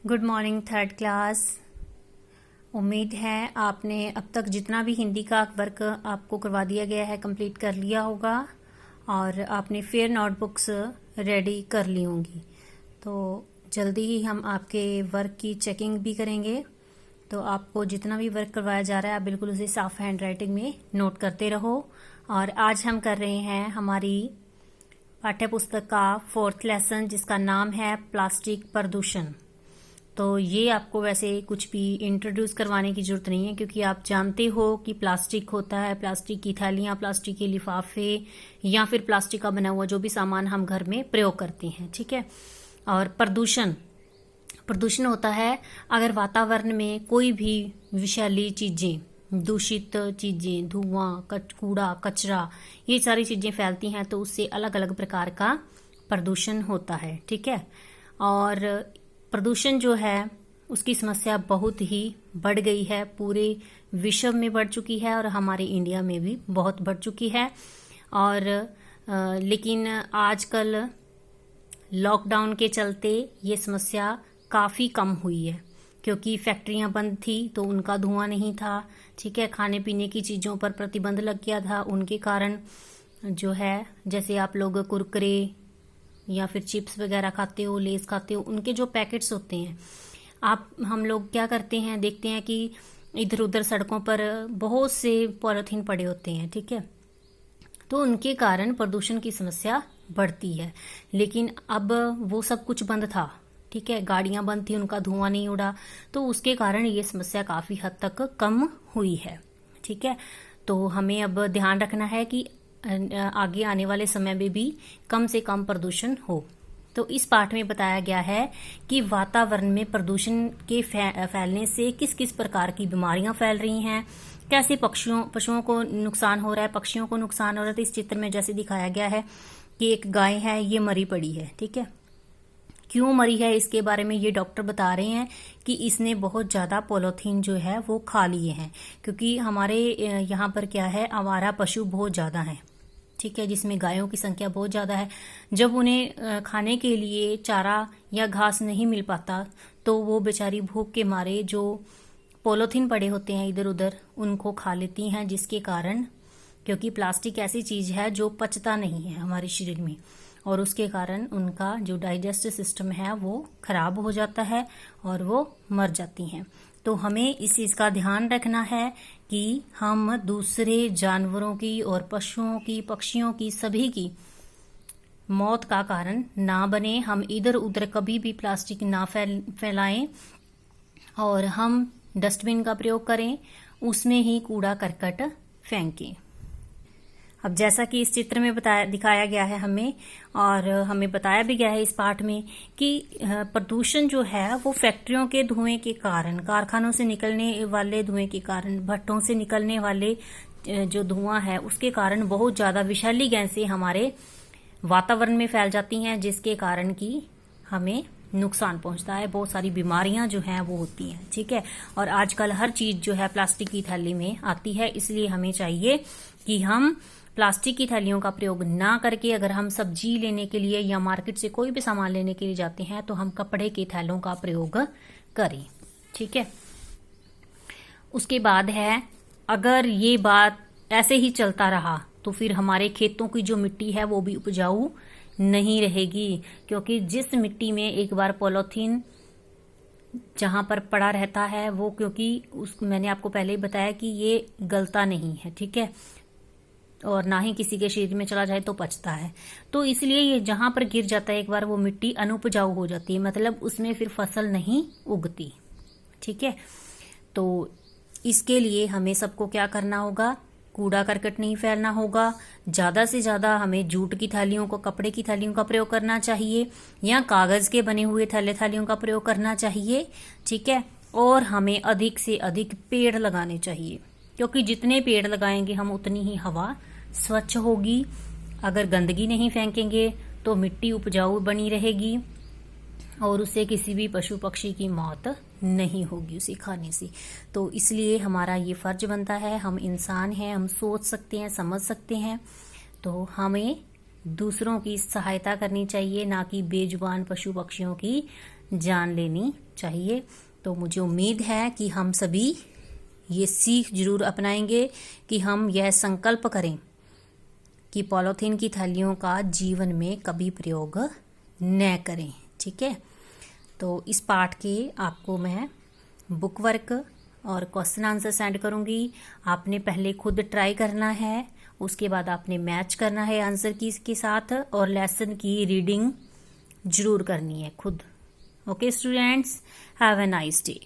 Good morning third class. उम्मीद है आपने अब तक जितना भी हिंदी का वर्क आपको करवा दिया गया है कंप्लीट कर लिया होगा और आपने फिर नोटबुक्स रेडी कर ली होंगी। तो जल्दी ही हम आपके वर्क की चेकिंग भी करेंगे। तो आपको जितना भी वर्क करवाया जा रहा है आप बिल्कुल उसे साफ हैंड राइटिंग में नोट करते रहो। और आज हम कर रहे हैं हमारी पाठ्य पुस्तक का 4th लेसन जिसका नाम है प्लास्टिक प्रदूषण। तो ये आपको वैसे कुछ भी इंट्रोड्यूस करवाने की जरूरत नहीं है क्योंकि आप जानते हो कि प्लास्टिक होता है, प्लास्टिक की थैलियां, प्लास्टिक के लिफाफे या फिर प्लास्टिक का बना हुआ जो भी सामान हम घर में प्रयोग करते हैं। ठीक है। और प्रदूषण प्रदूषण होता है अगर वातावरण में कोई भी विषैली चीजें, दूषित चीजें, धुआं, कूड़ा, कचरा, ये सारी चीजें फैलती हैं तो उससे अलग अलग प्रकार का प्रदूषण होता है। ठीक है। और प्रदूषण जो है उसकी समस्या बहुत ही बढ़ गई है, पूरे विश्व में बढ़ चुकी है और हमारे इंडिया में भी बहुत बढ़ चुकी है। और लेकिन आजकल लॉकडाउन के चलते ये समस्या काफ़ी कम हुई है क्योंकि फैक्ट्रियां बंद थी तो उनका धुआं नहीं था। ठीक है। खाने पीने की चीज़ों पर प्रतिबंध लग गया था, उनके कारण जो है जैसे आप लोग कुरकुरे या फिर चिप्स वगैरह खाते हो, लेस खाते हो, उनके जो पैकेट्स होते हैं हम लोग क्या करते हैं, देखते हैं कि इधर उधर सड़कों पर बहुत से पॉलीथीन पड़े होते हैं। ठीक है। तो उनके कारण प्रदूषण की समस्या बढ़ती है। लेकिन अब वो सब कुछ बंद था। ठीक है। गाड़ियां बंद थी, उनका धुआं नहीं उड़ा, तो उसके कारण ये समस्या काफी हद तक कम हुई है। ठीक है। तो हमें अब ध्यान रखना है कि आगे आने वाले समय में भी कम से कम प्रदूषण हो। तो इस पाठ में बताया गया है कि वातावरण में प्रदूषण के फैलने से किस किस प्रकार की बीमारियां फैल रही हैं, कैसे पशुओं को नुकसान हो रहा है, पक्षियों को नुकसान हो रहा है। तो इस चित्र में जैसे दिखाया गया है कि एक गाय है, ये मरी पड़ी है। ठीक है। क्यों मरी है इसके बारे में ये डॉक्टर बता रहे हैं कि इसने बहुत ज्यादा पॉलीथीन जो है वो खा लिए हैं क्योंकि हमारे यहाँ पर क्या है, आवारा पशु बहुत ज्यादा हैं। ठीक है। जिसमें गायों की संख्या बहुत ज्यादा है। जब उन्हें खाने के लिए चारा या घास नहीं मिल पाता तो वो बेचारी भूख के मारे जो पॉलीथीन पड़े होते हैं इधर उधर उनको खा लेती हैं, जिसके कारण, क्योंकि प्लास्टिक ऐसी चीज है जो पचता नहीं है हमारे शरीर में और उसके कारण उनका जो डाइजेस्टिव सिस्टम है वो खराब हो जाता है और वो मर जाती हैं। तो हमें इस चीज का ध्यान रखना है कि हम दूसरे जानवरों की और पशुओं की, पक्षियों की, सभी की मौत का कारण ना बने। हम इधर उधर कभी भी प्लास्टिक ना फैलाएं और हम डस्टबिन का प्रयोग करें, उसमें ही कूड़ा करकट फेंकें। अब जैसा कि इस चित्र में दिखाया गया है हमें, और हमें बताया भी गया है इस पाठ में कि प्रदूषण जो है वो फैक्ट्रियों के धुएं के कारण, कारखानों से निकलने वाले धुएं के कारण, भट्टों से निकलने वाले जो धुआं है उसके कारण बहुत ज्यादा विषैली गैसें हमारे वातावरण में फैल जाती हैं, जिसके कारण कि हमें नुकसान पहुंचता है। बहुत सारी बीमारियां जो हैं वो होती हैं। ठीक है। और आजकल हर चीज जो है प्लास्टिक की थैली में आती है, इसलिए हमें चाहिए कि हम प्लास्टिक की थैलियों का प्रयोग ना करके, अगर हम सब्जी लेने के लिए या मार्केट से कोई भी सामान लेने के लिए जाते हैं तो हम कपड़े की थैलों का प्रयोग करें। ठीक है। उसके बाद है, अगर ये बात ऐसे ही चलता रहा तो फिर हमारे खेतों की जो मिट्टी है वो भी उपजाऊ नहीं रहेगी, क्योंकि जिस मिट्टी में एक बार पॉलीथीन जहां पर पड़ा रहता है वो, क्योंकि मैंने आपको पहले ही बताया कि ये गलता नहीं है। ठीक है। और ना ही किसी के शरीर में चला जाए तो पचता है, तो इसलिए ये जहां पर गिर जाता है एक बार वो मिट्टी अनुपजाऊ हो जाती है, मतलब उसमें फिर फसल नहीं उगती। ठीक है। तो इसके लिए हमें सबको क्या करना होगा, कूड़ा करकट नहीं फैलना होगा। ज्यादा से ज्यादा हमें जूट की थैलियों को, कपड़े की थैलियों का प्रयोग करना चाहिए या कागज के बने हुए थैले थैलियों का प्रयोग करना चाहिए। ठीक है। और हमें अधिक से अधिक पेड़ लगाने चाहिए, क्योंकि जितने पेड़ लगाएंगे हम उतनी ही हवा स्वच्छ होगी। अगर गंदगी नहीं फेंकेंगे तो मिट्टी उपजाऊ बनी रहेगी और उससे किसी भी पशु पक्षी की मौत नहीं होगी उसे खाने से। तो इसलिए हमारा ये फर्ज बनता है, हम इंसान हैं, हम सोच सकते हैं, समझ सकते हैं, तो हमें दूसरों की सहायता करनी चाहिए, ना कि बेजुबान पशु पक्षियों की जान लेनी चाहिए। तो मुझे उम्मीद है कि हम सभी ये सीख जरूर अपनाएंगे कि हम यह संकल्प करें कि पॉलीथीन की थैलियों का जीवन में कभी प्रयोग न करें। ठीक है, तो इस पाठ के आपको मैं बुक वर्क और क्वेश्चन आंसर सेंड करूंगी। आपने पहले खुद ट्राई करना है, उसके बाद आपने मैच करना है आंसर की के साथ, और लेसन की रीडिंग जरूर करनी है खुद। Okay students, have a nice day.